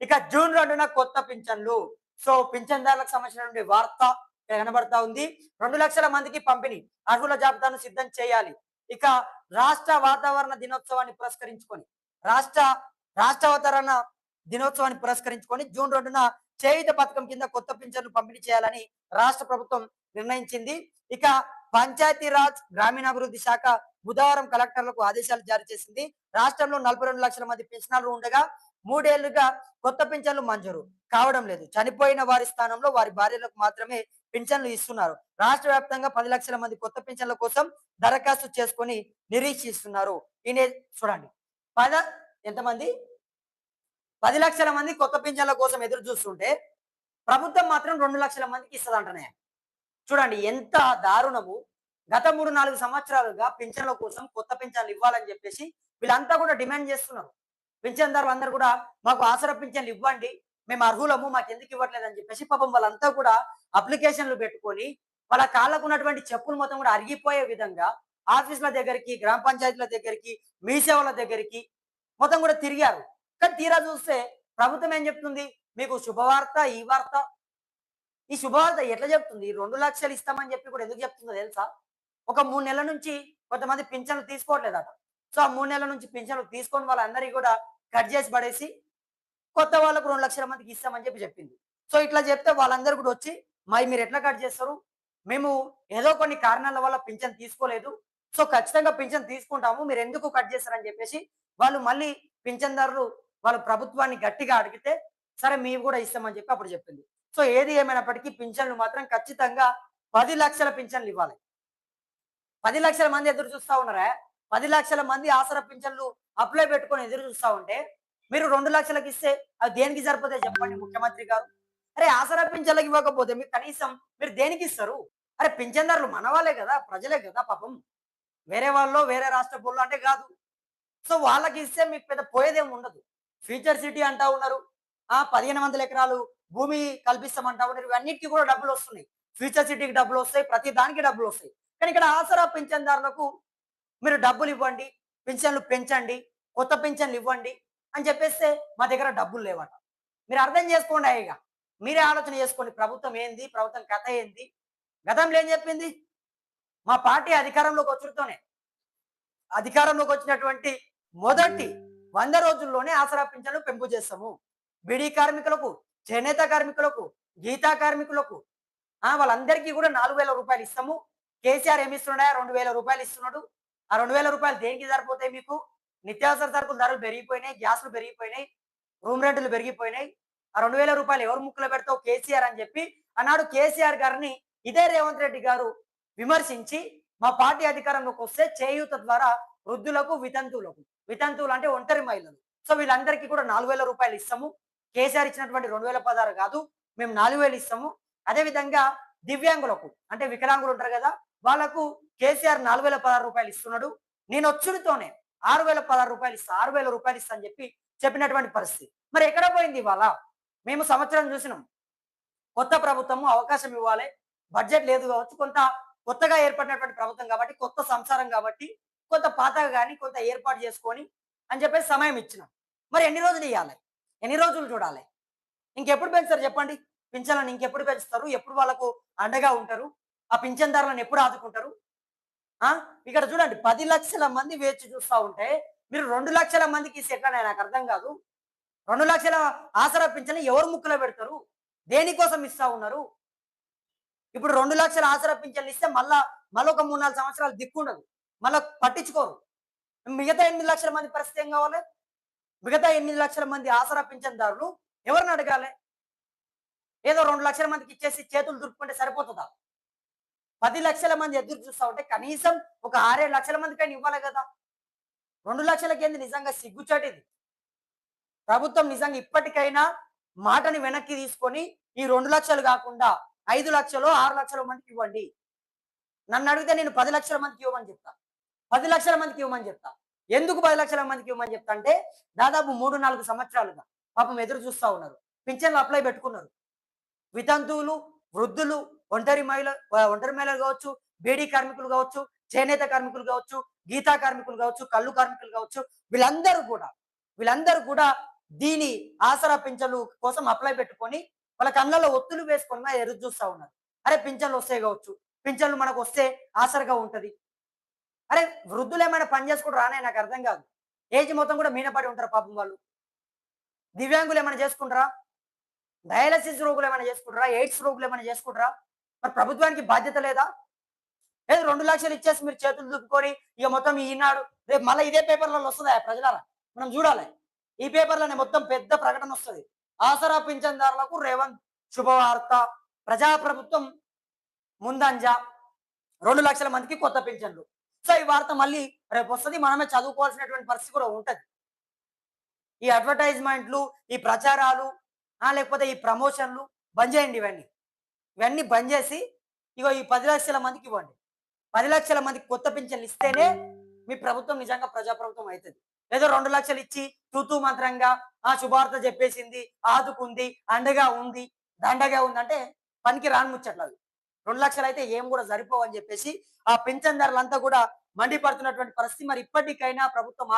ఇక జూన్ 2న కొత్త పింఛన్లు. సో పింఛన్దారులకు సంబంధించినటువంటి వార్త ఇక్కడ కనబడతా ఉంది. 2,00,000 మందికి పంపిణీ. అర్హుల జాబితాను సిద్ధం చేయాలి. ఇక రాష్ట్ర వాతావరణ దినోత్సవాన్ని పురస్కరించుకొని రాష్ట్ర రాష్ట్రావతరణ దినోత్సవాన్ని పురస్కరించుకొని జూన్ 2న చేయుత పథకం కింద కొత్త పింఛన్లు పంపిణీ చేయాలని రాష్ట్ర ప్రభుత్వం నిర్ణయించింది. ఇక పంచాయతీరాజ్ గ్రామీణాభివృద్ధి శాఖ బుధవారం కలెక్టర్లకు ఆదేశాలు జారీ చేసింది. రాష్ట్రంలో 42 లక్షల మంది పింఛనర్లు ఉండగా 3 ఏళ్లుగా కొత్త పింఛన్లు మంజూరు కావడం లేదు. చనిపోయిన వారి స్థానంలో వారి భార్యలకు మాత్రమే పింఛన్లు ఇస్తున్నారు. రాష్ట్ర వ్యాప్తంగా 10 లక్షల మంది కొత్త పింఛన్ల కోసం దరఖాస్తు చేసుకొని నిరీక్షిస్తున్నారు. చూడండి ఎంతమంది 10 లక్షల మంది కొత్త పింఛన్ల కోసం ఎదురు చూస్తుంటే ప్రభుత్వం మాత్రం 2 లక్షల మందికి ఇస్తదంటనే. చూడండి ఎంత దారుణము. గత 3-4 సంవత్సరాలుగా పింఛన్ల కోసం కొత్త పింఛన్లు ఇవ్వాలని చెప్పేసి వీళ్ళంతా కూడా డిమాండ్ చేస్తున్నారు. పింఛన్దారులు అందరూ కూడా మాకు ఆసరా పింఛన్లు ఇవ్వండి, మేము అర్హులము, మాకు ఎందుకు ఇవ్వట్లేదు అని చెప్పేసి పాపం వాళ్ళంతా కూడా అప్లికేషన్లు పెట్టుకొని వాళ్ళ కాళ్ళకు ఉన్నటువంటి చెప్పులు మొత్తం కూడా అరిగిపోయే విధంగా ఆఫీసుల దగ్గరికి, గ్రామ పంచాయతీల దగ్గరికి, మీ సేవల దగ్గరికి మొత్తం కూడా తిరిగారు. కానీ తీరా చూస్తే ప్రభుత్వం ఏం చెప్తుంది, మీకు శుభవార్త ఈ వార్త. ఈ శుభవార్త ఎట్లా చెప్తుంది? 2 లక్షలు ఇస్తామని చెప్పి కూడా ఎందుకు చెప్తుందో తెలుసా? ఒక 3 నెలల నుంచి కొంతమంది పింఛన్లు తీసుకోవట్లేదట. సో ఆ 3 నెలల నుంచి పింఛన్లు తీసుకొని వాళ్ళందరికీ కూడా కట్ చేసి పడేసి కొత్త వాళ్ళకు 2 లక్షల మందికి ఇస్తామని చెప్పి చెప్పింది. సో ఇట్లా చెప్తే వాళ్ళందరూ కూడా వచ్చి మరి మీరు ఎట్లా కట్ చేస్తారు, మేము ఏదో కొన్ని కారణాల వల్ల పింఛన్ తీసుకోలేదు, సో ఖచ్చితంగా పింఛన్ తీసుకుంటాము, మీరు ఎందుకు కట్ చేస్తారని చెప్పేసి వాళ్ళు మళ్ళీ పింఛన్దారులు వాళ్ళు ప్రభుత్వాన్ని గట్టిగా అడిగితే సరే మేము కూడా ఇస్తామని చెప్పి అప్పుడు చెప్పింది. సో ఏది ఏమైనప్పటికీ పింఛన్లు మాత్రం ఖచ్చితంగా 10 లక్షల పింఛన్లు ఇవ్వాలి. 10 లక్షల మంది ఎదురు చూస్తా ఉన్నారా? 10 లక్షల మంది ఆసరా పింఛన్లు అప్లై పెట్టుకొని ఎదురు చూస్తా ఉంటే మీరు 2 లక్షలకు ఇస్తే అది దేనికి సరిపోతాయి చెప్పండి ముఖ్యమంత్రి గారు? అరే ఆసరా పింఛన్లకు ఇవ్వకపోతే మీరు కనీసం మీరు దేనికి ఇస్తారు? అరే పింఛన్దారులు మన వాళ్ళే కదా, ప్రజలే కదా పాపం. వేరే వాళ్ళు వేరే రాష్ట్ర పౌరులు అంటే కాదు. సో వాళ్ళకి ఇస్తే మీకు పెద్ద పోయేదేం ఉండదు. ఫ్యూచర్ సిటీ అంటా ఉన్నారు, 1500 ఎకరాలు భూమి కల్పిస్తామంటా ఉన్నారు. ఇవన్నిటికీ కూడా డబ్బులు వస్తున్నాయి. ఫ్యూచర్ సిటీకి డబ్బులు వస్తాయి, ప్రతి దానికి డబ్బులు వస్తాయి. కానీ ఇక్కడ ఆసరా పింఛన్దారులకు మీరు డబ్బులు ఇవ్వండి, పింఛన్లు పెంచండి, కొత్త పింఛన్లు ఇవ్వండి అని చెప్పేస్తే మా దగ్గర డబ్బులు లేవట. మీరు అర్థం చేసుకోండి అయ్యగా, మీరే ఆలోచన చేసుకోండి. ప్రభుత్వం ఏంది, ప్రభుత్వం కథ ఏంది? గతంలో ఏం చెప్పింది? మా పార్టీ అధికారంలోకి వచ్చినటువంటి మొదటి 100 రోజుల్లోనే ఆసరా పింఛన్లు పెంపు చేస్తాము. బీడీ కార్మికులకు, చేనేత కార్మికులకు, గీతా కార్మికులకు వాళ్ళందరికీ కూడా 4,000 రూపాయలు ఇస్తాము. కేసీఆర్ ఏమి ఇస్తున్నాడా? 2,000 రూపాయలు ఇస్తున్నాడు. ఆ 2,000 రూపాయలు దేనికి సరిపోతాయి మీకు? నిత్యావసర సరుకుల ధరలు పెరిగిపోయినాయి, గ్యాస్లు పెరిగిపోయినాయి, రూమ్ రెంట్లు పెరిగిపోయినాయి. ఆ 2,000 రూపాయలు ఎవరు ముక్కులో పెడతావు కేసీఆర్ అని చెప్పి అన్నాడు. కేసీఆర్ గారిని ఇదే రేవంత్ రెడ్డి గారు విమర్శించి మా పార్టీ అధికారంలోకి వస్తే చేయూత ద్వారా వృద్ధులకు, వితంతువులు అంటే ఒంటరి మహిళలు, సో వీళ్ళందరికీ కూడా 4,000 రూపాయలు ఇస్తాము. కేసీఆర్ ఇచ్చినటువంటి 2,016 కాదు, మేము 4,000 ఇస్తాము. అదేవిధంగా దివ్యాంగులకు అంటే వికలాంగులు ఉంటారు కదా, వాళ్ళకు కేసీఆర్ 4,016 రూపాయలు ఇస్తున్నాడు. నేను వచ్చుడితోనే 6,016 రూపాయలు ఇస్తా, 6,000 రూపాయలు ఇస్తా అని చెప్పినటువంటి పరిస్థితి. మరి ఎక్కడ పోయింది ఇవాళ? మేము సంవత్సరం చూసినాం. కొత్త ప్రభుత్వము అవకాశం ఇవ్వాలి, బడ్జెట్ లేదు కావచ్చు, కొంత కొత్తగా ఏర్పడినటువంటి ప్రభుత్వం కాబట్టి, కొత్త సంసారం కాబట్టి కొంత పాతగా కానీ కొంత ఏర్పాటు చేసుకొని అని చెప్పేసి సమయం ఇచ్చినాం. మరి ఎన్ని రోజులు ఇవ్వాలి? ఎన్ని రోజులు చూడాలి? ఇంకెప్పుడు పెంచుతారు చెప్పండి? పింఛన్లను ఇంకెప్పుడు పెంచుతారు? ఎప్పుడు వాళ్ళకు అండగా ఉంటారు? ఆ పింఛన్దారులను ఎప్పుడు ఆదుకుంటారు? ఇక్కడ చూడండి 10 లక్షల మంది వేచి చూస్తా ఉంటే మీరు 2 లక్షల మందికి ఎట్లా? నాకు అర్థం కాదు. 2 లక్షల ఆసరా పింఛన్ ఎవరు ముక్కులో పెడతారు? దేనికోసం ఇస్తా ఉన్నారు? ఇప్పుడు 2 లక్షల ఆసరా పింఛన్లు ఇస్తే మళ్ళా ఒక 3-4 సంవత్సరాలు దిక్కుండదు, మళ్ళా పట్టించుకోరు. మిగతా 8 లక్షల మంది పరిస్థితి ఏం కావాలి? మిగతా 8 లక్షల మంది ఆసరా పింఛన్దారులు ఎవరిని అడగాలి? ఏదో 2 లక్షల మందికి ఇచ్చేసి చేతులు దురుపుకుంటే సరిపోతుందా? 10 లక్షల మంది ఎదురు చూస్తా ఉంటే కనీసం ఒక 6-7 లక్షల మందికైనా ఇవ్వాలి కదా. 2 లక్షలకి ఏంది? నిజంగా సిగ్గుచాటిది. ప్రభుత్వం నిజంగా ఇప్పటికైనా మాటని వెనక్కి తీసుకొని ఈ 2 లక్షలు కాకుండా 5 లక్షలు 6 లక్షల మందికి ఇవ్వండి. నన్ను అడిగితే నేను 10 లక్షల మందికి ఇవ్వమని చెప్తా, 10 లక్షల మందికి ఇవ్వమని చెప్తా. ఎందుకు 10 లక్షల మందికి ఇవ్వమని చెప్తా అంటే దాదాపు 3-4 సంవత్సరాలుగా పాపం ఎదురు చూస్తా ఉన్నారు, పింఛన్లు అప్లై పెట్టుకున్నారు. వితంతువులు, వృద్ధులు, ఒంటరి మహిళలు కావచ్చు, బీడీ కార్మికులు కావచ్చు, చేనేత కార్మికులు కావచ్చు, గీతా కార్మికులు కావచ్చు, కళ్ళు కార్మికులు కావచ్చు, వీళ్ళందరూ కూడా దీని ఆసరా పింఛన్లు కోసం అప్లై పెట్టుకొని వాళ్ళ కళ్ళలో ఒత్తులు వేసుకొని మరి ఎదురు చూస్తా ఉన్నారు. అరే పింఛన్లు వస్తాయి కావచ్చు. పింఛన్లు మనకు వస్తే ఆసరగా ఉంటది. అరే వృద్ధులు ఏమైనా పని చేసుకుంటారు రానే నాకు అర్థం కాదు. ఏజ్ మొత్తం కూడా మీనపడి ఉంటారు పాపం వాళ్ళు. దివ్యాంగులు ఏమైనా చేసుకుంటారా? డయాలసిస్ రోగులు ఏమైనా చేసుకుంటారా? ఎయిడ్స్ రోగులు ఏమైనా చేసుకుంటారా? మరి ప్రభుత్వానికి బాధ్యత లేదా? లేదు 2,00,000 ఇచ్చేసి మీరు చేతులు దులుపుకొని ఇక మొత్తం ఈనాడు రేపు మళ్ళీ ఇదే పేపర్‌లలో వస్తదా ప్రజలారా? మనం చూడాలి. ఈ పేపర్‌లోనే మొత్తం పెద్ద ప్రకటన వస్తది. ఆసరా పింఛన్దారులకు రేవంత్ శుభవార్త. ప్రజాప్రభుత్వం ముందంజ 2,00,000 మందికి కొత్త పింఛన్లు. సో ఈ వార్త మళ్ళీ రేపొస్తది. మనమే చదువుకోవాల్సినటువంటి పరిస్థితి కూడా ఉంటది. ఈ అడ్వర్టైజ్‌మెంట్‌లు, ఈ ప్రచారాలు లేకపోతే ఈ ప్రమోషన్‌లు బంద్ చేయండి ఇవన్నీ. ఇవన్నీ బంద్ చేసి ఇగో ఈ 10,00,000 మందికి ఇవ్వండి. 10,00,000 మందికి కొత్త పింఛన్లు ఇస్తేనే మీ ప్రభుత్వం నిజంగా ప్రజాప్రభుత్వం అయితది. ఏదో 2,00,000 ఇచ్చి తూతూ మంత్రంగా శుభార్త చెప్పేసింది, ఆదుకుంది, అండగా ఉంది, దండగా ఉంది అంటే పనికి రాని ముచ్చట్లవి. 2,00,000 అయితే ఏం కూడా సరిపోవని చెప్పేసి ఆ పింఛన్దారులంతా కూడా మండిపడుతున్నటువంటి పరిస్థితి. మరి ఇప్పటికైనా ప్రభుత్వం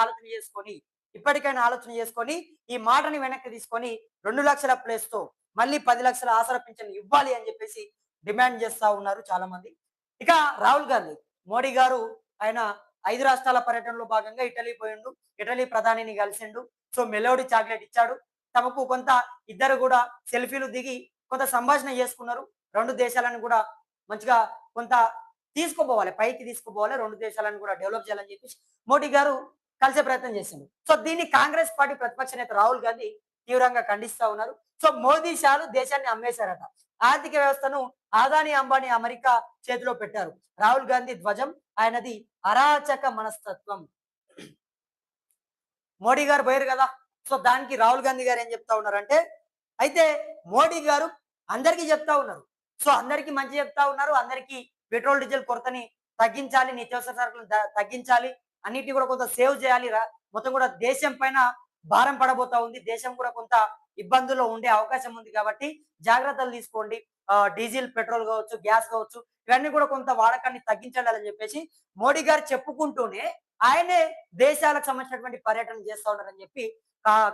ఇప్పటికైనా ఆలోచన చేసుకొని ఈ మాటని వెనక్కి తీసుకొని 2,00,000 ప్లేస్‌తో మళ్ళీ 10,00,000 ఆసరా పింఛన్లు ఇవ్వాలి అని చెప్పేసి డిమాండ్ చేస్తా ఉన్నారు చాలా మంది. ఇక రాహుల్ గాంధీ, మోడీ గారు ఆయన 5 రాష్ట్రాల పర్యటనలో భాగంగా ఇటలీ పోయిండు. ఇటలీ ప్రధానిని కలిసిండు. సో మెలోడీ చాక్లెట్ ఇచ్చాడు. తమకు కొంత ఇద్దరు కూడా సెల్ఫీలు దిగి కొంత సంభాషణ చేసుకున్నారు. 2 దేశాలను కూడా మంచిగా కొంత తీసుకుపోవాలి. పైకి తీసుకుపోవాలి. 2 దేశాలను కూడా డెవలప్ చేయాలని చెప్పేసి మోడీ గారు కలిసే ప్రయత్నం చేసిండు. సో దీన్ని కాంగ్రెస్ పార్టీ ప్రతిపక్ష నేత రాహుల్ గాంధీ తీవ్రంగా ఖండిస్తా ఉన్నారు. సో మోదీ షాలు దేశాన్ని అమ్మేశారట. ఆర్థిక వ్యవస్థను ఆదాని అంబానీ అమెరికా చేతిలో పెట్టారు. రాహుల్ గాంధీ ధ్వజం ఆయనది అరాచక మనస్తత్వం. మోడీ గారు పోయారు కదా. సో దానికి రాహుల్ గాంధీ గారు ఏం చెప్తా ఉన్నారంటే అయితే మోడీ గారు అందరికీ చెప్తా ఉన్నారు. సో అందరికీ మంచి చెప్తా ఉన్నారు. అందరికీ పెట్రోల్ డీజిల్ కొరతని తగ్గించాలి, నిత్యావసర సరుకులను తగ్గించాలి, అన్నిటిని కూడా కొంత సేవ్ చేయాలి. మొత్తం కూడా దేశం పైన భారం పడబోతా ఉంది. దేశం కూడా కొంత ఇబ్బందుల్లో ఉండే అవకాశం ఉంది కాబట్టి జాగ్రత్తలు తీసుకోండి. డీజిల్, పెట్రోల్ కావచ్చు, గ్యాస్ కావచ్చు, ఇవన్నీ కూడా కొంత వాడకాన్ని తగ్గించాలని చెప్పేసి మోడీ గారు చెప్పుకుంటూనే ఆయనే దేశాలకు సంబంధించినటువంటి పర్యటన చేస్తా ఉన్నారని చెప్పి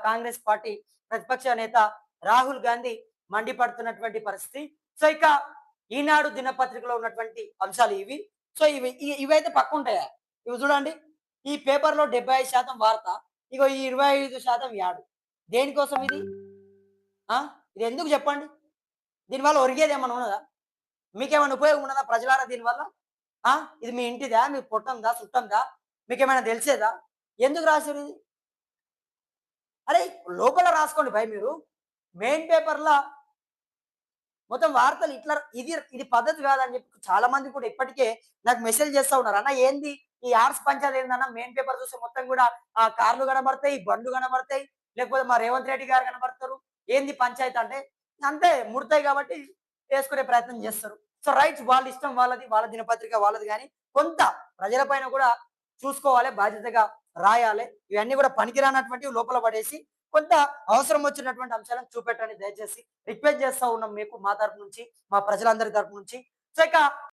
కాంగ్రెస్ పార్టీ ప్రతిపక్ష నేత రాహుల్ గాంధీ మండిపడుతున్నటువంటి పరిస్థితి. సో ఇక ఈనాడు దినపత్రికలో ఉన్నటువంటి అంశాలు ఇవి. సో ఇవైతే పక్కుంటాయా? ఇవి చూడండి. ఈ పేపర్‌లో 75% వార్త. ఇగో ఈ 25% యాడు. దేనికోసం ఇది? ఇది ఎందుకు చెప్పండి? దీనివల్ల ఒరిగేది ఏమన్నా ఉన్నదా? మీకేమైనా ఉపయోగం ఉన్నదా ప్రజలారా దీనివల్ల? ఇది మీ ఇంటిదా? మీ పుట్టందా? చుట్టందా? మీకేమైనా తెలిసేదా? ఎందుకు రాసిర్రు ఇది? అరే లోపల రాసుకోండి భయ్ మీరు. మెయిన్ పేపర్‌ల మొత్తం వార్తలు ఇట్లా ఇది పద్ధతి కాదని చెప్పి చాలా మంది కూడా ఇప్పటికే నాకు మెసేజ్ చేస్తా ఉన్నారు. అన్న ఏంది ఈ ఆర్ట్స్ పంచాయతీ ఏందన్న మెయిన్ పేపర్ చూస్తే మొత్తం కూడా కార్లు కనబడతాయి, బండ్లు కనబడతాయి, లేకపోతే మా రేవంత్ రెడ్డి గారు కనబడతారు. ఏంది పంచాయతీ అంటే అంతే ముడతాయి కాబట్టి వేసుకునే ప్రయత్నం చేస్తారు. సో రైట్ వాళ్ళ ఇష్టం వాళ్ళది, వాళ్ళ దినపత్రిక వాళ్ళది కానీ కొంత ప్రజల పైన కూడా చూసుకోవాలి, బాధ్యతగా రాయాలి. ఇవన్నీ కూడా పనికిరానటువంటివి లోపల పడేసి కొంత అవసరం వచ్చినటువంటి అంశాలను చూపెట్టండి దయచేసి రిక్వెస్ట్ చేస్తా ఉన్నాం మీకు మా తరపు నుంచి, మా ప్రజలందరి తరపు నుంచి. సో ఇక